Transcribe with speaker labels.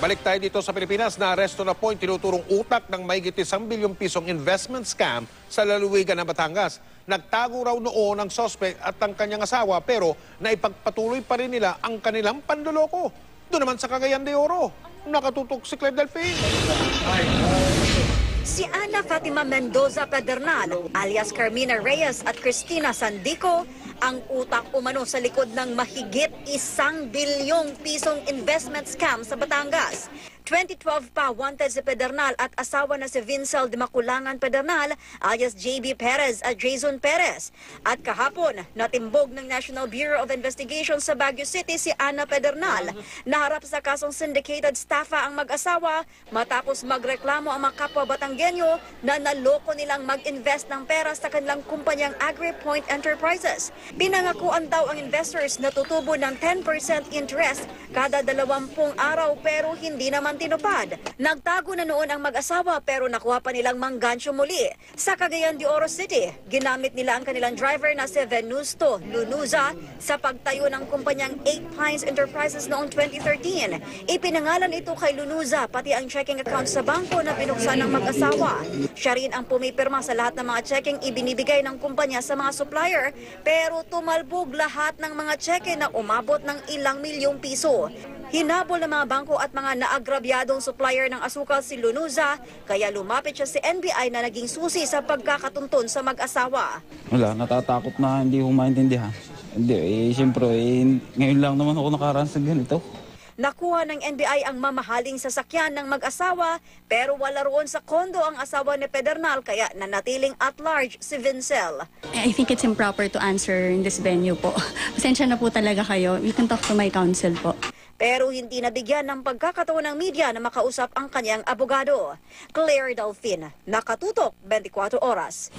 Speaker 1: Balik tayo dito sa Pilipinas na aresto na po yung tinuturong utak ng mahigit 1 bilyong pisong investment scam sa lalawigan ng Batangas. Nagtago raw noon ang suspect at ang kanyang asawa pero naipagpatuloy pa rin nila ang kanilang panloloko. Doon naman sa Cagayan de Oro, nakatutok si Claire Delphine.
Speaker 2: Si Ana Fatima Mendoza Pedernal, alias Carmina Reyes at Cristina Sandico, ang utak umano sa likod ng mahigit 1 bilyong pisong investment scam sa Batangas. 2012 pa wanted si Pedernal at asawa na si Vincel de Maculangan Pedernal alias JB Perez at Jason Perez. At kahapon, natimbog ng National Bureau of Investigation sa Baguio City si Ana Pedernal. Naharap sa kasong syndicated staffa ang mag-asawa matapos magreklamo ang mga kapwa Batanggenyo na naloko nilang mag-invest ng pera sa kanilang kumpanyang AgriPoint Enterprises. Pinangakuan daw ang investors na tutubo ng 10% interest kada 20 araw pero hindi naman tinupad. Nagtago na noon ang mag-asawa pero nakuha pa nilang manggansyo muli. Sa Cagayan de Oro City, ginamit nila ang kanilang driver na si Venusto Lunuza sa pagtayo ng kumpanyang 8 Pines Enterprises noong 2013. Ipinangalan ito kay Lunuza pati ang checking account sa bangko na binuksan ng mag-asawa. Siya rin ang pumipirma sa lahat ng mga checking ibinibigay ng kumpanya sa mga supplier pero tumalbog lahat ng mga cheque na umabot ng ilang milyong piso. Hinabol ng mga bangko at mga naagrabyadong supplier ng asukal si Lunuza, kaya lumapit siya si NBI na naging susi sa pagkakatuntun sa mag-asawa.
Speaker 3: Wala, natatakot na hindi ko maintindihan. Hindi, siyempre, ngayon lang naman ako nakaranas ng ganito.
Speaker 2: Nakuha ng NBI ang mamahaling sasakyan ng mag-asawa pero wala roon sa kondo ang asawa ni Pedernal kaya nanatiling at large si Vincel.
Speaker 4: I think it's improper to answer in this venue po. Pasensya na po talaga kayo. You can talk to my counsel po.
Speaker 2: Pero hindi nabigyan ng pagkakataon ng media na makausap ang kanyang abogado. Claire Delphine, nakatutok 24 oras.